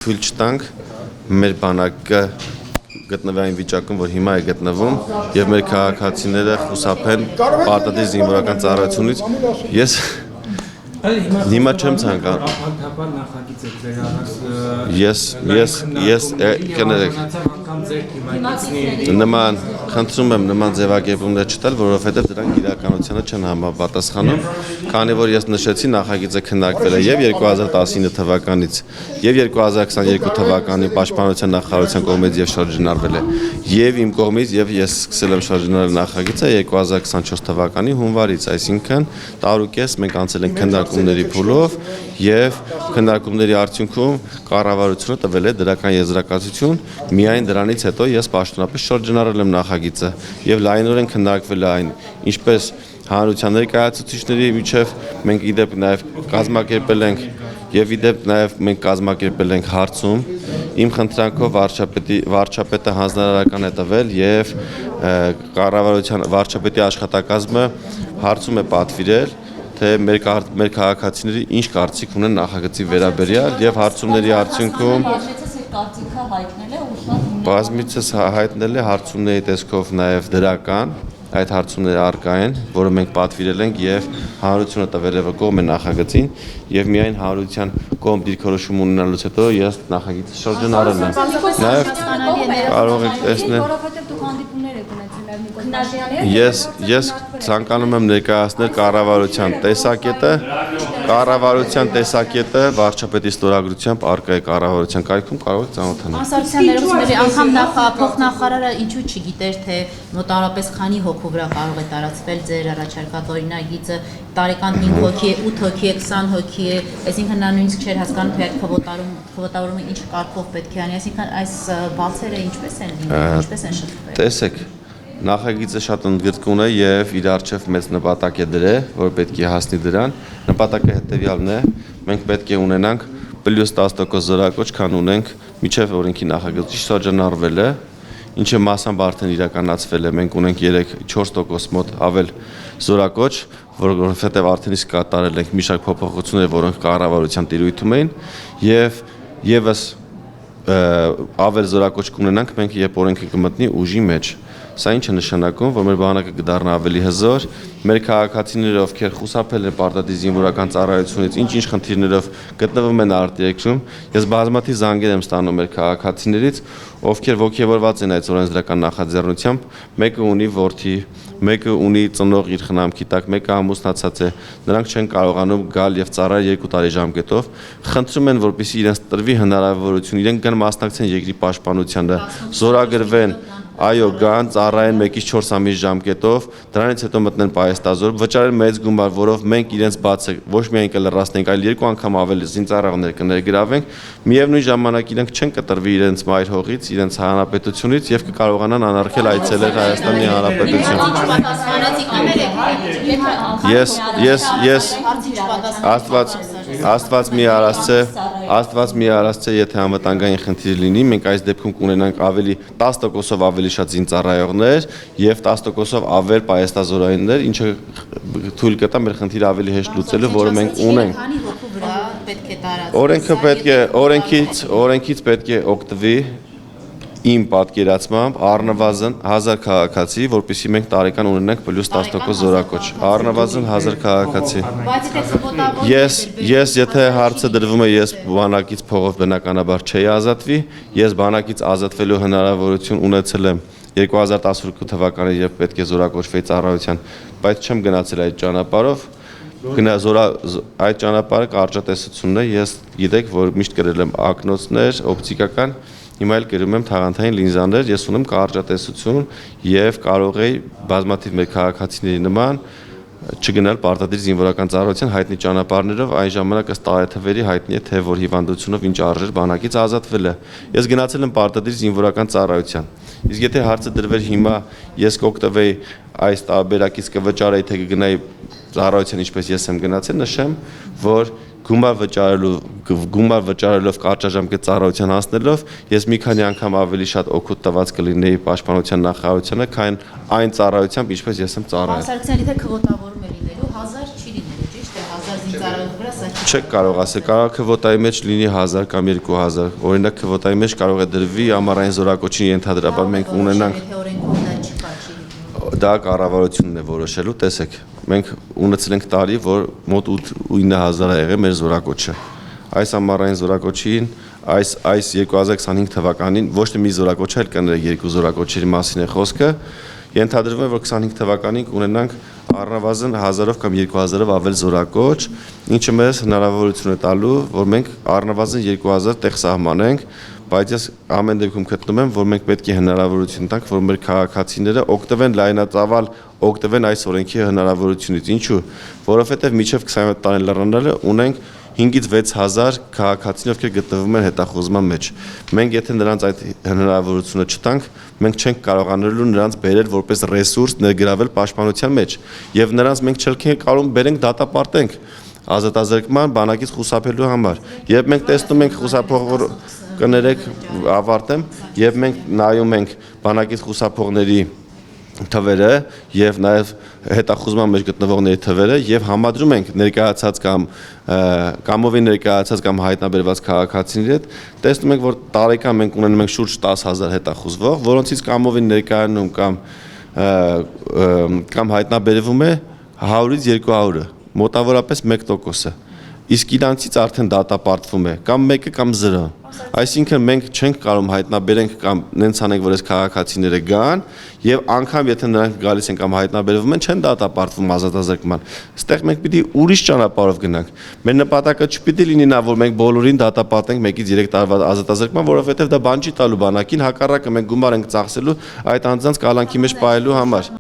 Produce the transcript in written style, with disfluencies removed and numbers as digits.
Թույլ չտանք մեր բանակը գտնվի այն վիճակում, որ հիմա է գտնվում, եւ մեր քաղաքացիները խուսափեն պարտադիր զինվորական ծառայությունից։ Ես հիմա չեմ ցանկանում։ Ես կներեք։ Նման խնդրում եմ նման ձևակերպումներ չտալ, որովհետև դրանք իրականությանը չեն համապատասխանում, քանի որ ես նշեցի նախագիծը քննարկվել է եւ 2019 թվականից եւ 2022 թվականի Պաշտպանության նախարարության կողմից եւ շրջանառվել է եւ իմ կողմից եւ ես սկսել եմ շրջանառել նախագիծը 2024 թվականի հունվարից, այսինքն տարուկես մենք անցել ենք քննարկումների փուլով եւ քննարկումների արդյունքում կառավարությունը տվել է դրական եզրակացություն, միայն դրանից հետո ես պաշտոնապես շրջանառել եմ նախագիծը եւ լայնորեն քննարկվել է այն, ինչպես հանրության ներկայացուցիչների միջև մենք իդեպ նաեւ կազմակերպել ենք եւ իդեպ նաեւ մենք կազմակերպել ենք հարցում իմ խնդրանքով վարչապետը հանձնարարական է տվել եւ կառավարության վարչապետի աշխատակազմը հարցում է պատվիրել թե մեր քաղաքացիների ինչ կարծիք ունեն նախագծի վերաբերյալ եւ հարցումների արդյունքում բազմիցս հայտնել է հարցումների տեսքով նաեւ դրական այդ հարցումները առկա են, որը մենք պատվիրել ենք եւ հանրությունը տվել է կողմ է նախագծին եւ միայն հանրության կողմ դիրքորոշում ունենալուց հետո ես նախագիծը շրջանառել եմ։ Նաեւ կարող եք տեսնել Ես ցանկանում եմ ներկայացնել կառավարության տեսակետը վարչապետի ստորագրությամբ առկա է կառավարության կայքում կարող եք ծանոթանալ։ Անսարության ներողությունների անգամ փոխնախարարը ինչու չգիտեր թե մոտավորապես քանի հոգու վրա կարող է տարածվել ձեր առաջարկած օրինագիծը տարեկան 5 հոգի է, 8 հոգի է, 20 հոգի է, այսինքն նա նույնիսկ չէր հասկանում թե այդ քվոտավորումը ինչ կարգով պետք է անի, այսինքն այս բացերը ինչպես են լինում, ինչպես են շփվել։ Տեսեք Նախագիծը շատ ընդգրկուն է եւ իր առջեւ մեծ նպատակ է դրել, որ պետք է հասնի դրան։ Նպատակը հետեւյալն է. մենք պետք է ունենանք +10% զորակոչ, քան ունենք միջև օրենքի նախագծի շրջանառվել է, ինչը մասամբ արդեն իրականացվել է։ Մենք ունենք 3-4% մոտ ավել զորակոչ, որովհետեւ արդեն իսկ կատարել ենք մի շարք փոփոխություններ, որոնք կառավարության տիրույթում էին եւ եւս ավել զորակոչ կունենանք մենք երբ օրենքը կմտնի ուժի մեջ։ Սա ինչ է նշանակում, որ մեր բանակը կդառնա ավելի հզոր, մեր քաղաքացիները, ովքեր խուսափել են պարտադիր զինվորական ծառայությունից, ինչ խնդիրներով գտնվում են արտերկրում, ես բազմաթիվ զանգեր եմ ստանում մեր քաղաքացիներից, ովքեր ոգևորված են այդ օրենսդրական նախաձեռնությամբ, մեկը ունի որդի, մեկը ունի ծնող իր խնամքի տակ, մեկը ամուսնացած է, նրանք չեն կարողանում գալ եւ ծառայել 2 տարի ժամկետով, խնդրում են, որպեսզի իրենց տրվի հնարավորություն, իրենք կան մասնակցեն երկրի պաշտպանությանը, զորագրվեն Այո, գան, ծառայեն 1-ից 4 ամիս ժամկետով, դրանից հետո մտնեն պահեստազոր, վճարեն մեծ գումար, որով մենք իրենց բացը ոչ միայն կլրացնենք, այլ 2 անգամ ավելի զինծառայողներ կներգրավենք, միևնույն ժամանակ իրենք չեն կտրվի իրենց մայր հողից, իրենց հանրապետությունից եւ կկարողանան անարգել այցելել Հայաստանի Հանրապետություն։ Աստված մի արասցե, եթե անվտանգային խնդիր լինի, մենք այս դեպքում կունենանք ավելի 10%-ով ավելի շատ զինծառայողներ եւ 10%-ով ավել պահեստազորայիններ, ինչը թույլ կտա մեր խնդիրը ավելի հեշտ լուծելու, որը մենք ունենք։ Քանի հոգու վրա պետք է տարածվի։ Օրենքից պետք է օգտվի իմ պատկերացմամբ առնվազն 1000 քաղաքացի, որպեսզի մենք տարեկան ունենանք +10% զորակոչ, առնվազն 1000 քաղաքացի։ Ես եթե հարցը դրվում է, ես բանակից փողով բնականաբար չէի ազատվի, ես բանակից ազատվելու հնարավորություն ունեցել եմ 2012 թվականին, երբ պետք է զորակոչվեի ծառայության, բայց չեմ գնացել այդ ճանապարհով։ Այդ ճանապարհը կարճատեսությունն է, ես գիտեք, որ միշտ կրել եմ ակնոցներ, օպտիկական Հիմա էլ կերում եմ թաղանթային լինզաներ, ես ունեմ կարճատեսություն եւ կարող էի բազմաթիվ մեր քաղաքացիների նման չգնալ պարտադիր զինվորական ծառայության հայտնի ճանապարհներով, այն ժամանակ ըստ տարեթվերի հայտնի է թե որ հիվանդությունով ինչ արժեր բանակից ազատվել է։ Ես գնացել եմ պարտադիր զինվորական ծառայության։ Իսկ եթե հարցը դրվեր հիմա ես կօգտվեի այս տարբերակից կվճարեի թե կգնայի ծառայության ինչպես ես եմ գնացել, նշեմ, որ գումար վճարելով կարճաժամկետ ծառայության հասնելով ես մի քանի անգամ ավելի շատ օգուտ տված կլինեի պաշտպանության նախարարությանը, քան այն ծառայությամբ, ինչպես ես եմ ծառայել։ Անսարության եթե քվոտավորում է լինելու 1000 չի լինելու, ճիշտ է, 1000 զինծառայող վրա սա Չեք կարող ասել, կարող քվոտայի մեջ լինի 1000 կամ 2000, օրինակ քվոտայի մեջ կարող է դրվի ամառային զորակոչին ենթադրաբար մենք ունենանք Եթե օրենքում դա չկա, չի։ դա կառավարությունն է որոշելու, տեսեք, մենք ունեցել ենք տարի, որ մոտ 8-9000 է եղել մեր զորակոչը։ Այս ամառային զորակոչին այս 2025 թվականին ոչ թե մի զորակոչ այլ կներեք երկու զորակոչերի մասին է խոսքը, ենթադրվում է, որ 25 թվականին կունենանք առնվազն 1000-ով կամ 2000-ով ավել զորակոչ, ինչը մեզ հնարավորություն է տալու, որ մենք առնվազն 2000 տեղ սահմանենք, բայց ես ամեն դեպքում գտնում եմ, որ մենք պետք է հնարավորություն տանք, որ մեր քաղաքացիները օգտվեն լայնածավալ օգտվեն այս օրենքի հնարավորությունից։ Ինչու՞, որովհետև մինչև 27 տարին լրանալը ունենք 5-ից 6000 քաղաքացիներ, ովքեր գտնվում են հետախուզման մեջ։ Մենք եթե նրանց այդ հնարավորությունը չտանք, մենք չենք կարողանալու նրանց բերել որպես ռեսուրս ներգրավել պաշտպանության մեջ, եւ նրանց մենք չենք կարող բերենք դատապարտենք ազատազրկման բանակից խուսափելու համար։ Երբ մենք տեսնում ենք խուսափող կներեք ավարտեմ, եւ մենք նայում ենք բանակից խուսափողների թվերը եւ նաեւ հետախուզման մեջ գտնվողների թվերը եւ համադրում ենք ներկայացած կամ կամովի ներկայացած կամ հայտնաբերված քաղաքացիների հետ, տեսնում ենք, որ տարեկան մենք ունենում ենք շուրջ 10000 հետախուզվող, որոնցից կամովի ներկայանում կամ հայտնաբերվում է 100-ից 200-ը, մոտավորապես 1%-ը։ Իսկ իրանցից արդեն դատապարտվում է կամ 1-ը կամ 0։ Այսինքն մենք չենք կարող հայտնաբերենք կամ նենց անենք, որ այս քաղաքացիները գան եւ անգամ եթե նրանք գալիս են կամ հայտնաբերվում են, չեն դատապարտվում ազատազրկման։ Այստեղ մենք պիտի ուրիշ ճանապարհով գնանք։ Մեր նպատակը չպիտի լինի նա, որ մենք բոլորին դատապարտենք 1-ից 3 տարվա ազատազրկման, որովհետեւ դա բան չի տալու բանակին, հակառակը մենք գումար ենք ծախսելու այդ անձանց կալանքի մեջ պահելու համար։